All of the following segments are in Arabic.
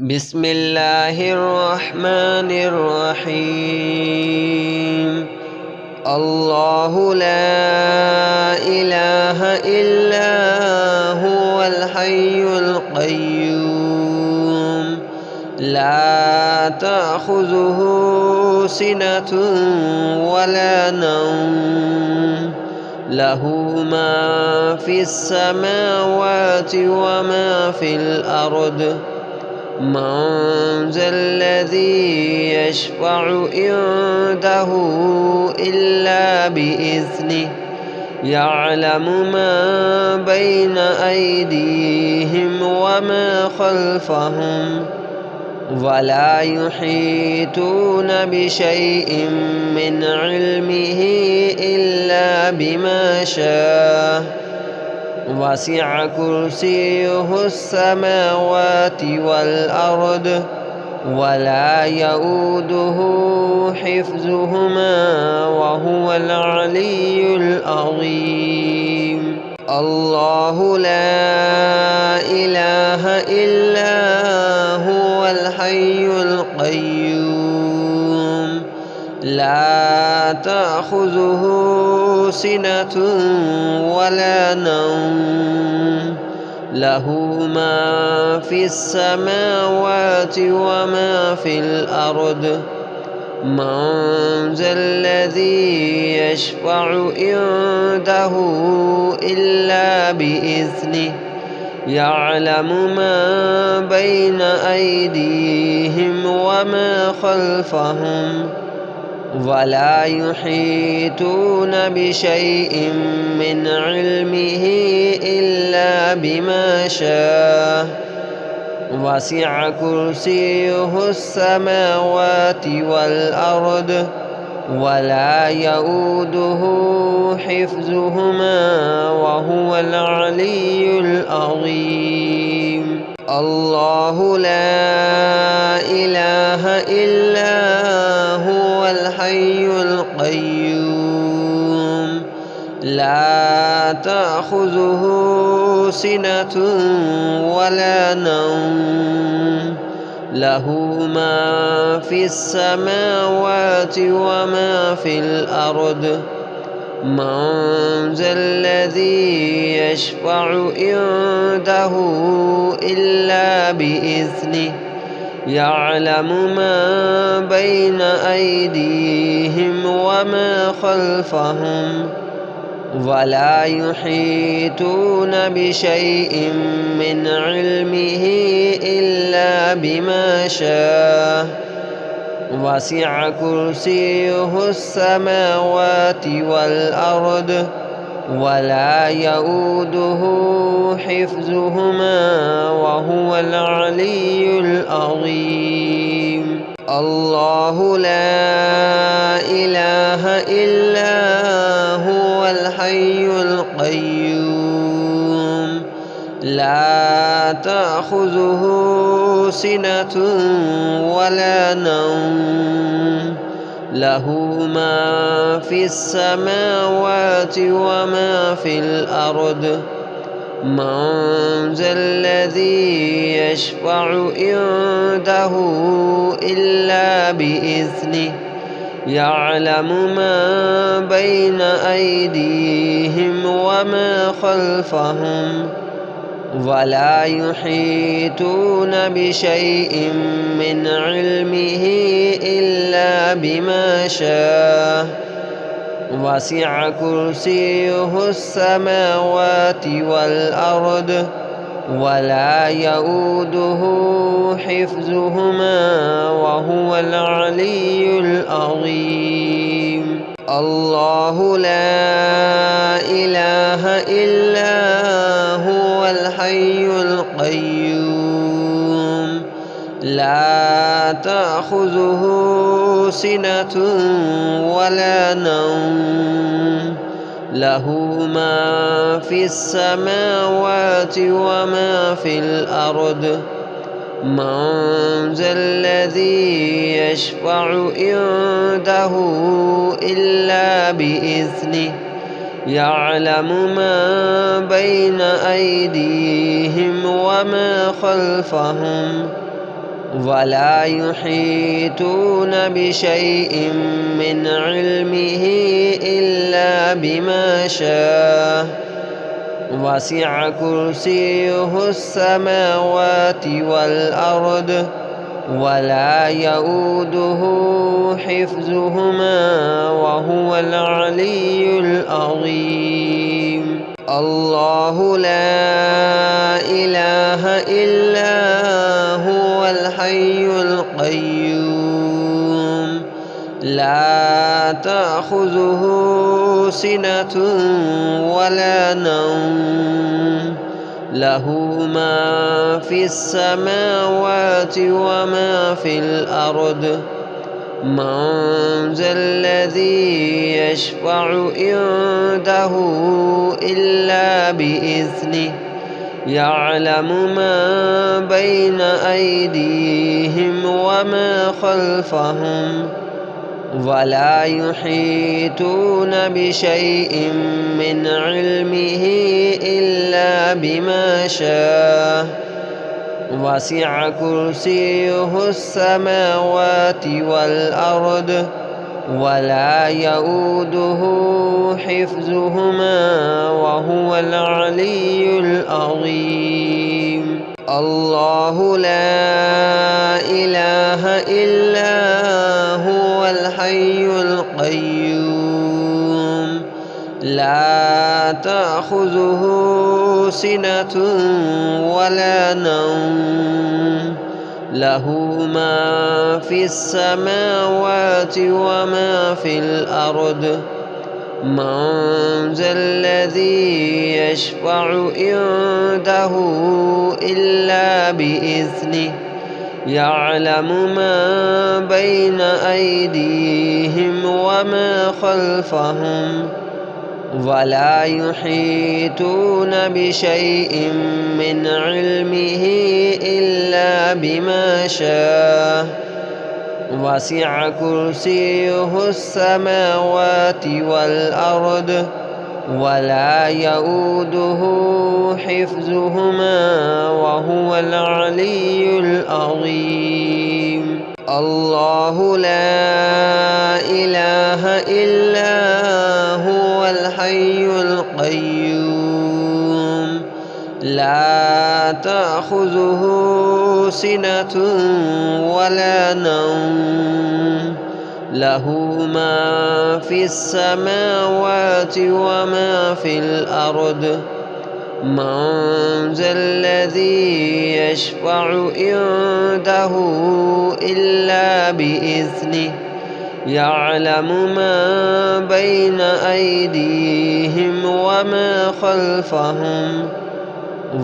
بسم الله الرحمن الرحيم. الله لا إله إلا هو الحي القيوم لا تأخذه سنة ولا نوم له ما في السماوات وما في الأرض من ذا الذي يشفع عنده إلا بإذنه يعلم ما بين أيديهم وما خلفهم ولا يحيطون بشيء من علمه إلا بما شاء وسع كرسيه السماوات والأرض ولا يؤوده حفظهما وهو العلي العظيم. الله لا إله إلا هو الحي القيوم لا تأخذه سنة ولا نوم له ما في السماوات وما في الأرض من ذا الذي يشفع عنده إلا بإذنه يعلم ما بين أيديهم وما خلفهم ولا يحيطون بشيء من علمه إلا بما شاء وسع كرسيه السماوات والأرض ولا يؤوده حفظهما وهو العلي العظيم. الله لا إله إلا هو الحي القيوم لا تأخذه سنة ولا نوم له ما في السماوات وما في الأرض من ذا الذي يشفع عنده إلا بإذنه يعلم ما بين أيديهم وما خلفهم ولا يحيطون بشيء من علمه إلا بما شاء وسع كرسيه السماوات والأرض ولا يؤوده حفظهما وهو العلي العظيم. الله لا إله إلا هو الحي القيوم لا تأخذه سنة ولا نوم له ما في السماوات وما في الأرض من ذا الذي يشفع عنده إلا بإذنه يعلم ما بين أيديهم وما خلفهم ولا يحيطون بشيء من علمه إلا بما شاء وسع كرسيه السماوات والأرض ولا يؤوده حفظهما وهو العلي العظيم. الله لا إله إلا هو الحي القيوم لا تأخذه سنة ولا نوم له ما في السماوات وما في الأرض من ذا الذي يشفع عنده إلا بإذنه يعلم ما بين أيديهم وما خلفهم ولا يحيطون بشيء من علمه إلا بما شاء وسع كرسيه السماوات والأرض ولا يؤوده حفظهما وهو العلي العظيم. الله لا إله إلا هو الحي القيوم لا تأخذه سنة ولا نوم له ما في السماوات وما في الأرض من ذا الذي يشفع عنده إلا بإذنه يعلم ما بين أيديهم وما خلفهم ولا يحيطون بشيء من علمه إلا بما شاء وسع كرسيه السماوات والأرض ولا يؤوده حفظهما وهو العلي العظيم. الله لا إله إلا هو الحي القيوم لا تأخذه سنة ولا نوم له ما في السماوات وما في الأرض من ذا الذي يشفع عنده إلا بإذنه يعلم ما بين أيديهم وما خلفهم ولا يحيطون بشيء من علمه إلا بما شاء وسع كرسيه السماوات والأرض ولا يؤوده حفظهما وهو العلي العظيم. الله لا إله إلا هو الحي القيوم لا تأخذه سنة ولا نوم له ما في السماوات وما في الأرض من ذا الذي يشفع عنده إلا بإذنه يعلم ما بين أيديهم وما خلفهم ولا يحيطون بشيء من علمه إلا بما شاء وسع كرسيه السماوات والأرض ولا يؤوده حفظهما وهو العلي العظيم. الله لا إله إلا هو الحي القيوم لا تأخذه سنة ولا نوم له ما في السماوات وما في الأرض من ذا الذي يشفع عنده إلا بإذنه يعلم ما بين أيديهم وما خلفهم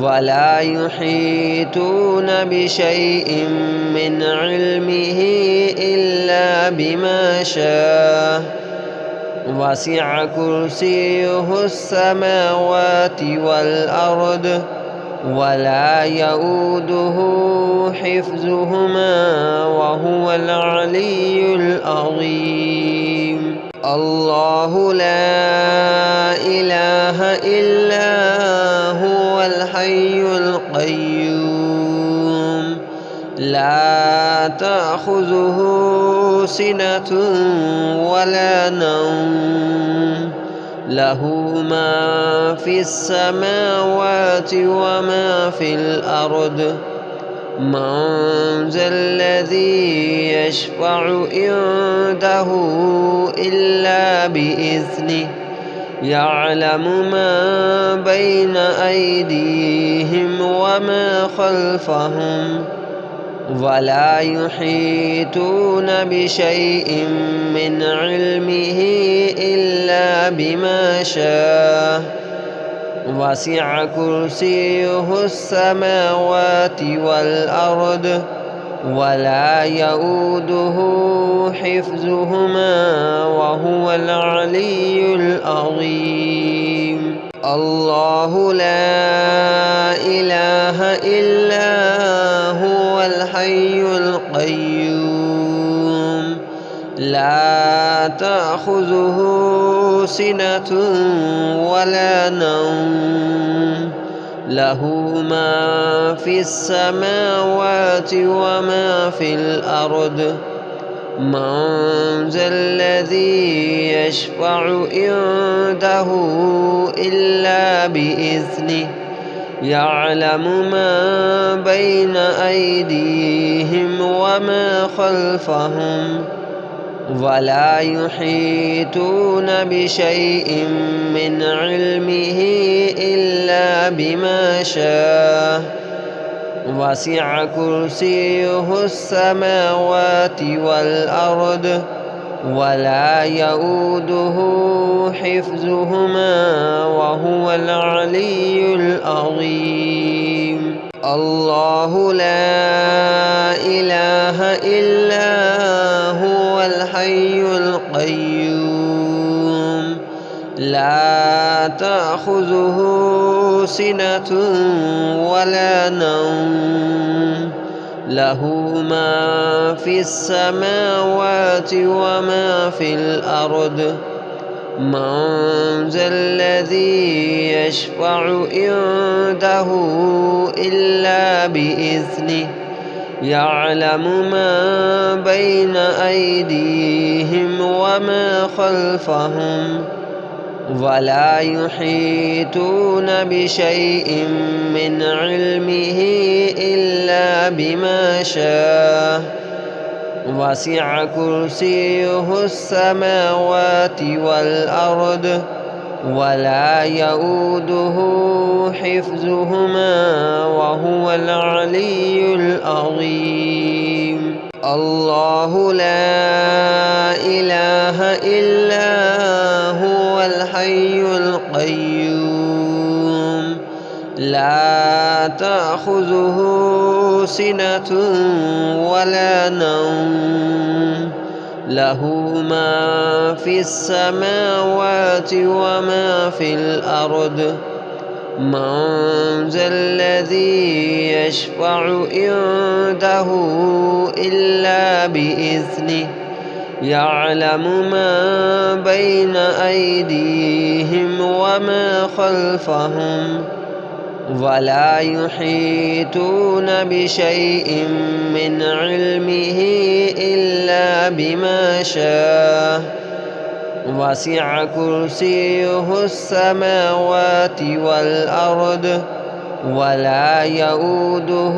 ولا يحيطون بشيء من علمه إلا بما شاء وسع كرسيه السماوات والأرض ولا يؤوده حفظهما وهو العلي العظيم. الله لا إله إلا هو الحي القيوم لا تأخذه سنة ولا نوم له ما في السماوات وما في الأرض من ذا الذي يشفع عنده إلا بإذنه يعلم ما بين أيديهم وما خلفهم ولا يحيطون بشيء من علمه إلا بما شاء وسع كرسيه السماوات والأرض ولا يؤوده حفظهما وهو العلي العظيم. الله لا إله إلا هو الحي القيوم لا تأخذه سنة ولا نوم له ما في السماوات وما في الأرض من ذا الذي يشفع عنده إلا بإذنه يعلم ما بين أيديهم وما خلفهم ولا يحيطون بشيء من علمه إلا بما شاء وسع كرسيه السماوات والأرض ولا يؤوده حفظهما وهو العلي العظيم. الله لا إله إلا هو الحي القيوم لا تأخذه سنة ولا نوم له ما في السماوات وما في الأرض من ذا الذي يشفع عنده إلا بإذنه يعلم ما بين أيديهم وما خلفهم ولا يحيطون بشيء من علمه إلا بما شاء وسع كرسيه السماوات والأرض ولا يؤوده حفظهما وهو العلي العظيم. الله لا إله إلا هو الحي القيوم لا تأخذه سنة ولا نوم له ما في السماوات وما في الأرض من ذا الذي يشفع عنده إلا بإذنه يعلم ما بين أيديهم وما خلفهم ولا يحيطون بشيء من علمه إلا بما شاء وسع كرسيه السماوات والأرض ولا يؤوده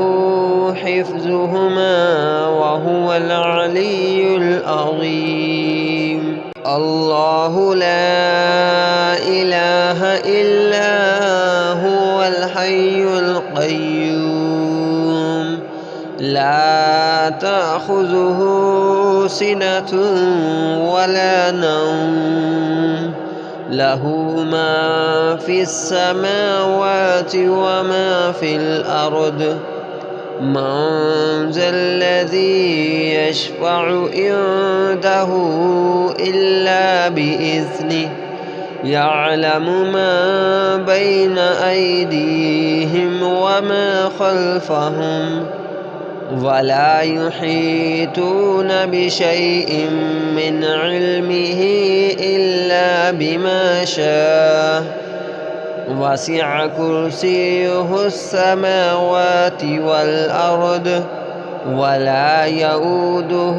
حفظهما وهو العلي العظيم. الله لا إله إلا هو الحي القيوم لا تأخذه سنة ولا نوم له ما في السماوات وما في الأرض من ذا الذي يشفع عنده إلا بإذنه يعلم ما بين أيديهم وما خلفهم ولا يحيطون بشيء من علمه إلا بما شاء وسع كرسيه السماوات والأرض ولا يؤوده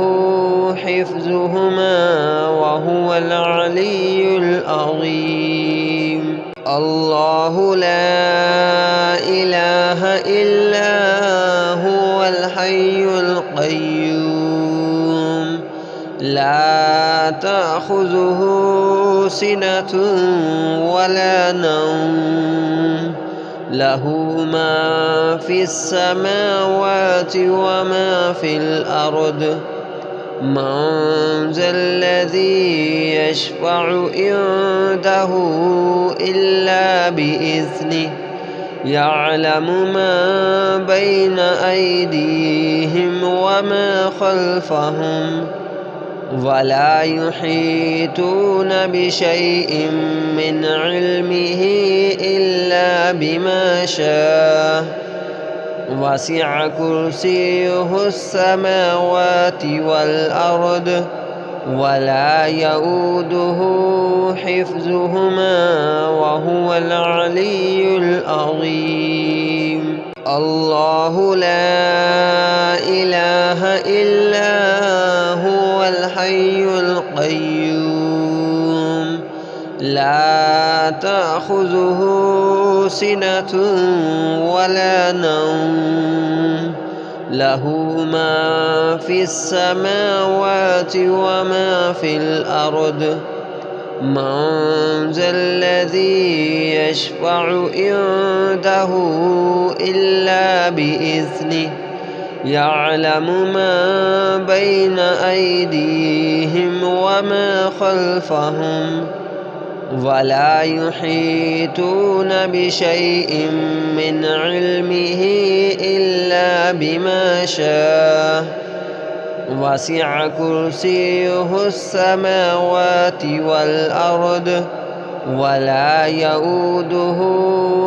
حفظهما وهو العلي العظيم. الله لا إله إلا هو الحي القيوم لا تأخذه سنة ولا نوم له ما في السماوات وما في الأرض من ذا الذي يشفع عنده إلا بإذنه يعلم ما بين أيديهم وما خلفهم ولا يحيطون بشيء من علمه إلا بما شاء وسع كرسيه السماوات والأرض ولا يؤوده حفظهما وهو العلي العظيم. الله لا إله إلا هو الحي القيوم لا تأخذه سنة ولا نوم له ما في السماوات وما في الأرض من ذا الذي يشفع عنده إلا بإذنه يعلم ما بين أيديهم وما خلفهم ولا يحيطون بشيء من علمه إلا بما شاء وسع كرسيه السماوات والأرض ولا يؤوده حفظهما وهو العلي العظيم. الله لا إله إلا هو الحي القيوم لا تأخذه سنة ولا نوم له ما في السماوات وما في الأرض من ذا الذي يشفع عنده إلا بإذنه يعلم ما بين أيديهم وما خلفهم ولا يحيطون بشيء من علمه إلا بما شاء وسع كرسيه السماوات والأرض ولا يؤوده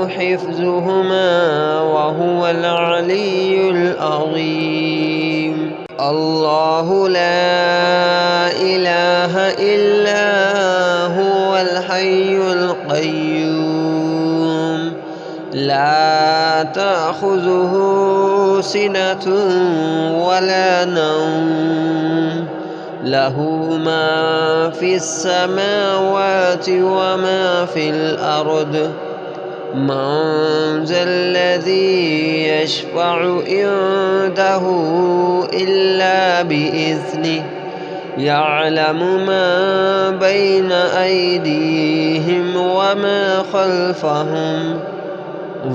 حفظهما وهو العلي العظيم. الله لا إله إلا هو الحي القيوم لا تأخذه سنة ولا نوم له ما في السماوات وما في الأرض من ذا الذي يشفع عنده إلا بإذنه يعلم ما بين أيديهم وما خلفهم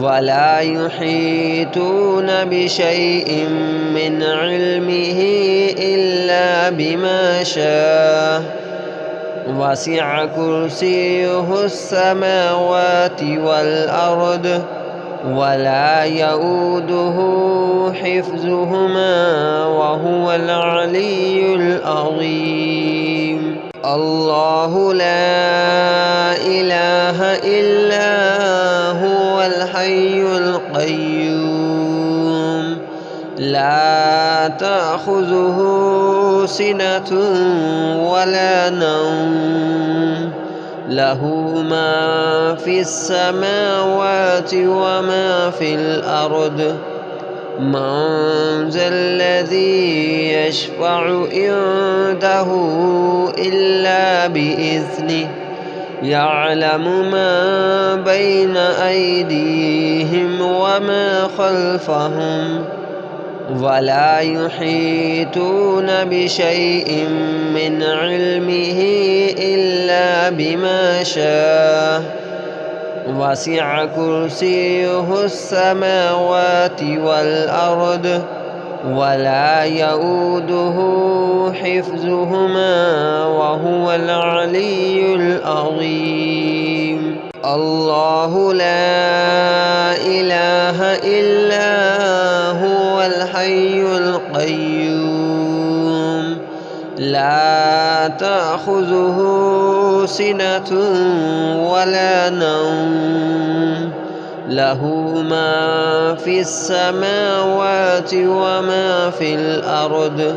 ولا يحيطون بشيء من علمه إلا بما شاء وسع كرسيه السماوات والأرض ولا يؤوده حفظهما وهو العلي العظيم. الله لا إله إلا هو الحي القيوم لا تأخذه سنة ولا نوم له ما في السماوات وما في الأرض من ذا الذي يشفع عنده إلا بإذنه يعلم ما بين أيديهم وما خلفهم ولا يحيطون بشيء من علمه إلا بما شاء وسع كرسيه السماوات والأرض ولا يؤوده حفظهما وهو العلي العظيم. الله لا إله إلا هو الحي القيوم لا تأخذه سنة ولا نوم له ما في السماوات وما في الأرض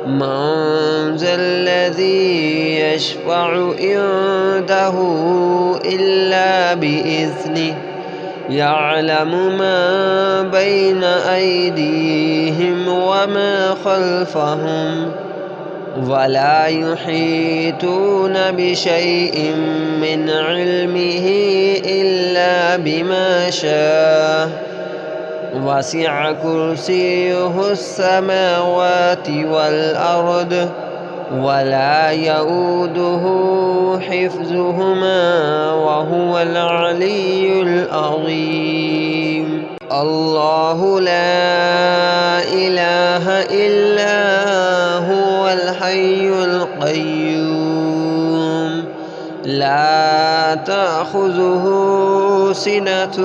من ذا الذي يشفع عنده إلا بإذنه يعلم ما بين أيديهم وما خلفهم ولا يحيطون بشيء من علمه إلا بما شاء وسع كرسيه السماوات والأرض ولا يؤوده حفظهما وهو العلي العظيم. الله لا إله إلا هو الحي القيوم لا تأخذه سنة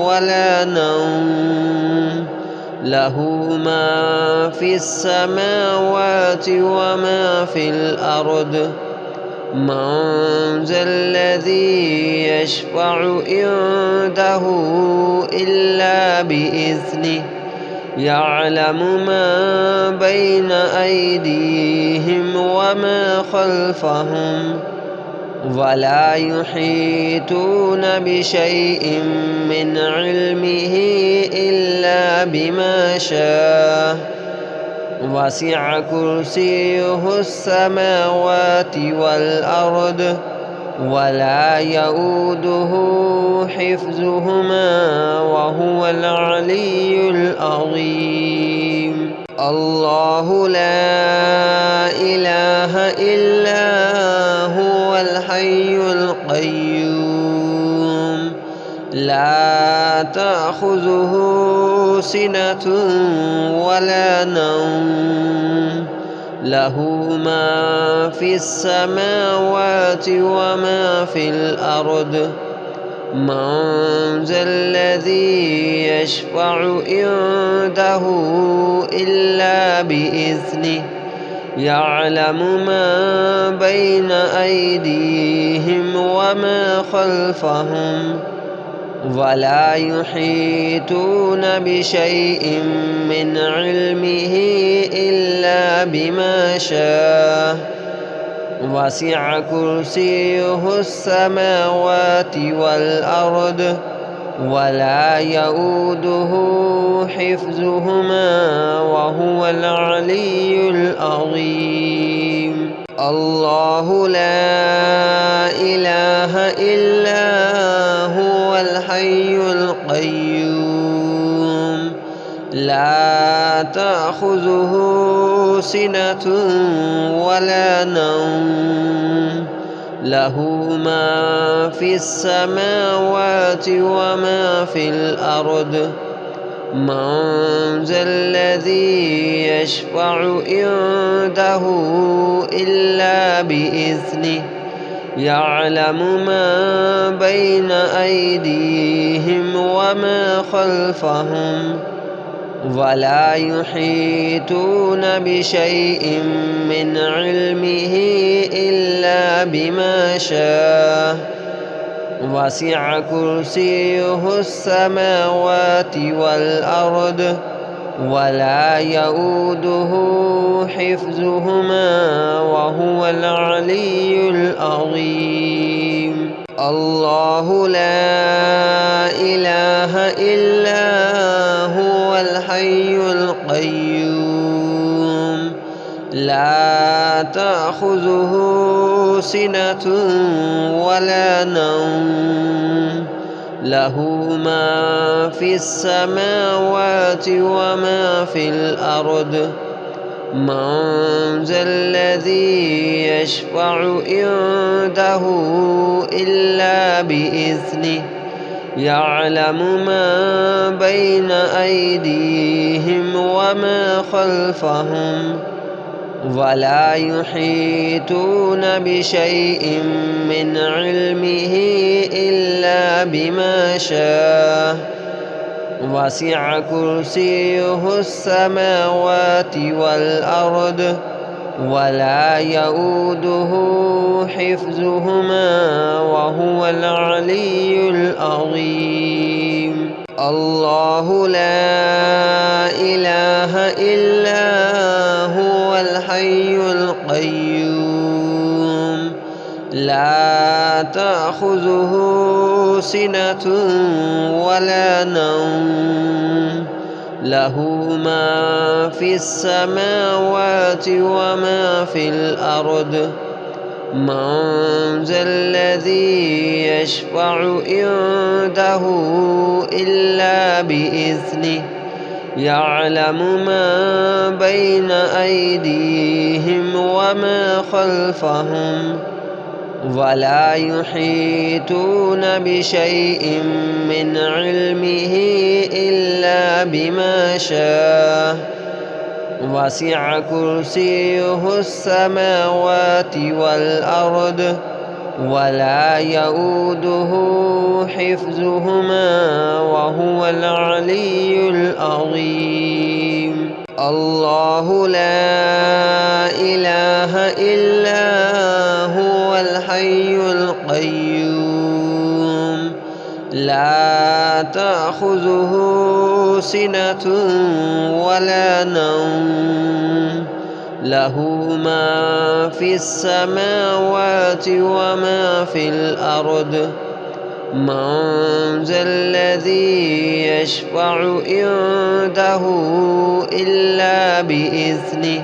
ولا نوم له ما في السماوات وما في الأرض من ذا الذي يشفع عنده إلا بإذنه يعلم ما بين أيديهم وما خلفهم ولا يحيطون بشيء من علمه إلا بما شاء وسع كرسيه السماوات والأرض ولا يؤوده حفظهما وهو العلي العظيم. الله لا إله إلا هو الحي القيوم لا تأخذه سنة ولا نوم له ما في السماوات وما في الأرض من ذا الذي يشفع عنده إلا بإذنه يعلم ما بين أيديهم وما خلفهم ولا يحيطون بشيء من علمه إلا بما شاء وسع كرسيه السماوات والأرض ولا يؤوده حفظهما وهو العلي العظيم. الله لا إله إلا هو الحي القيوم لا تأخذه سنة ولا نوم له ما في السماوات وما في الأرض من ذا الذي يشفع عنده إلا بإذنه يعلم ما بين أيديهم وما خلفهم ولا يحيطون بشيء من علمه إلا بما شاء وسع كرسيه السماوات والأرض ولا يؤوده حفظهما وهو العلي العظيم. الله لا إله إلا هو الحي القيوم لا تأخذه سنة ولا نوم له ما في السماوات وما في الأرض من ذا الذي يشفع عنده إلا بإذنه يعلم ما بين أيديهم وما خلفهم ولا يحيطون بشيء من علمه إلا بما شاء وسع كرسيه السماوات والأرض ولا يؤوده حفظهما وهو العلي العظيم. الله لا إله إلا هو الحي القيوم لا تأخذه سنة ولا نوم له ما في السماوات وما في الأرض من ذا الذي يشفع عنده إلا بإذنه يعلم ما بين أيديهم وما خلفهم ولا يحيطون بشيء من علمه إلا بما شاء وسع كرسيه السماوات والأرض ولا يؤوده حفظهما وهو العلي العظيم. الله لا إله إلا هو الحي القيوم لا تأخذه سنة ولا نوم له ما في السماوات وما في الأرض من ذا الذي يشفع عنده إلا بإذنه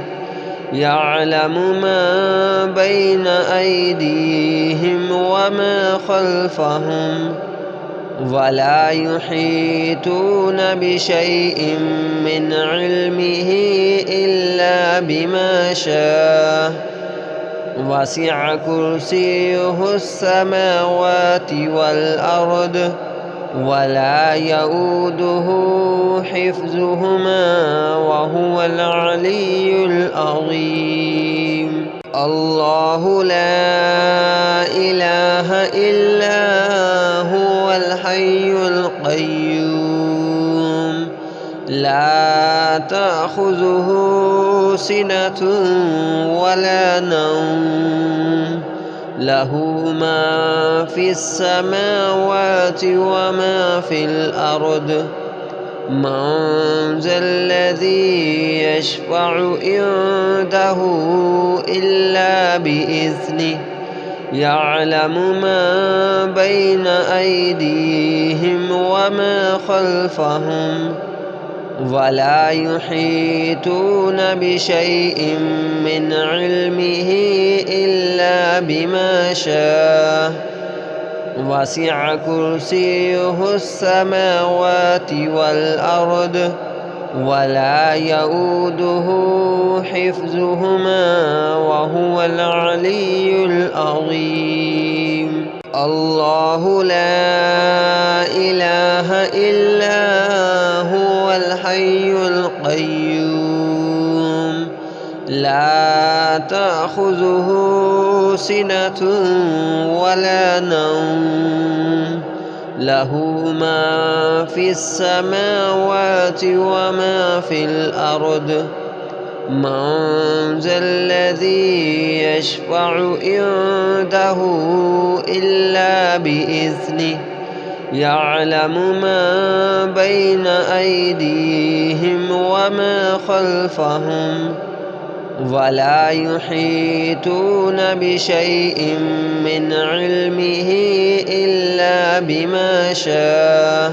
يعلم ما بين أيديهم وما خلفهم ولا يحيطون بشيء من علمه إلا بما شاء وسع كرسيه السماوات والأرض ولا يؤوده حفظهما وهو العلي العظيم. الله لا إله إلا هو الحي القيوم لا تأخذه سنة ولا نوم له ما في السماوات وما في الأرض من ذا الذي يشفع عنده إلا بإذنه يعلم ما بين أيديهم وما خلفهم ولا يحيطون بشيء من علمه إلا بما شاء وسع كرسيه السماوات والأرض ولا يؤوده حفظهما وهو العلي العظيم. الله لا إله إلا هو الحي القيوم لا تأخذه سنة ولا نوم له ما في السماوات وما في الأرض من ذا الذي يشفع عنده إلا بإذنه يعلم ما بين أيديهم وما خلفهم ولا يحيطون بشيء من علمه إلا بما شاء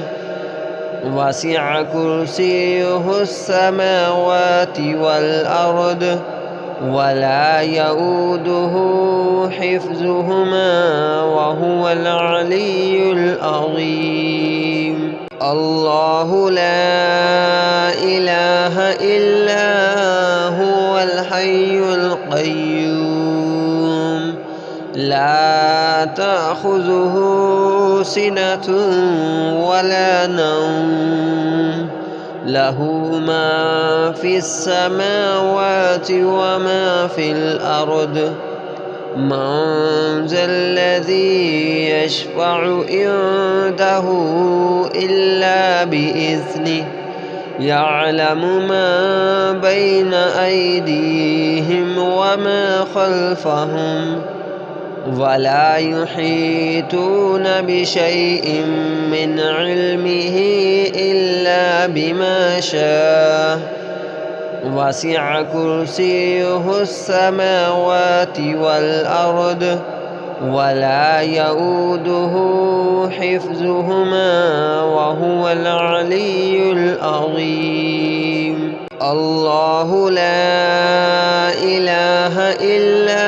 وسع كرسيه السماوات والأرض ولا يؤوده حفظهما وهو العلي العظيم. الله لا إله إلا هو الحي القيوم لا تأخذه سنة ولا نوم له ما في السماوات وما في الأرض من ذا الذي يشفع عنده إلا بإذنه يعلم ما بين أيديهم وما خلفهم ولا يحيطون بشيء من علمه إلا بما شاء وسع كرسيه السماوات والأرض ولا يؤوده حفظهما وهو العلي العظيم. الله لا إله إلا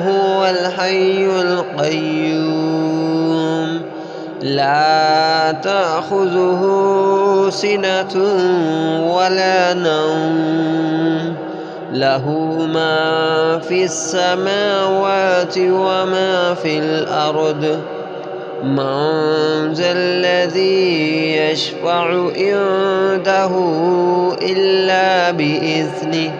هو الحي القيوم لا تأخذه سنة ولا نوم له ما في السماوات وما في الأرض من ذا الذي يشفع عنده إلا بإذنه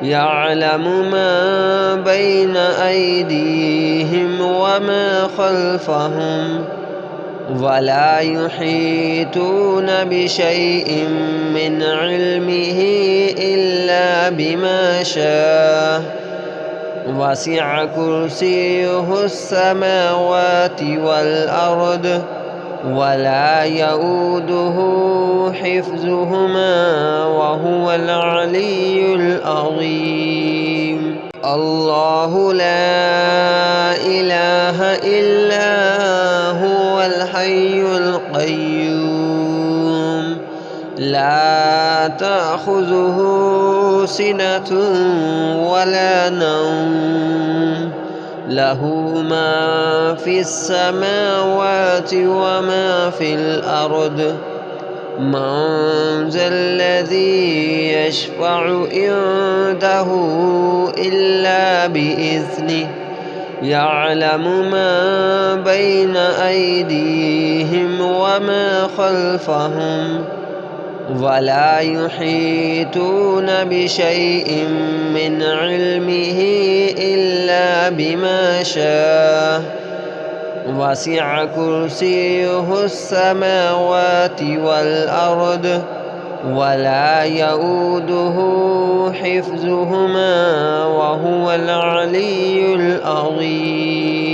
يعلم ما بين أيديهم وما خلفهم ولا يحيطون بشيء من علمه إلا بما شاء وسع كرسيه السماوات والأرض ولا يؤوده حفظهما وهو العلي العظيم. الله لا إله إلا هو الحي القيوم لا تأخذه سنة ولا نوم له ما في السماوات وما في الأرض من ذا الذي يشفع عنده إلا بإذنه يعلم ما بين أيديهم وما خلفهم ولا يحيطون بشيء من علمه إلا بما شاء وسع كرسيه السماوات والأرض ولا يؤوده حفظهما وهو العلي العظيم.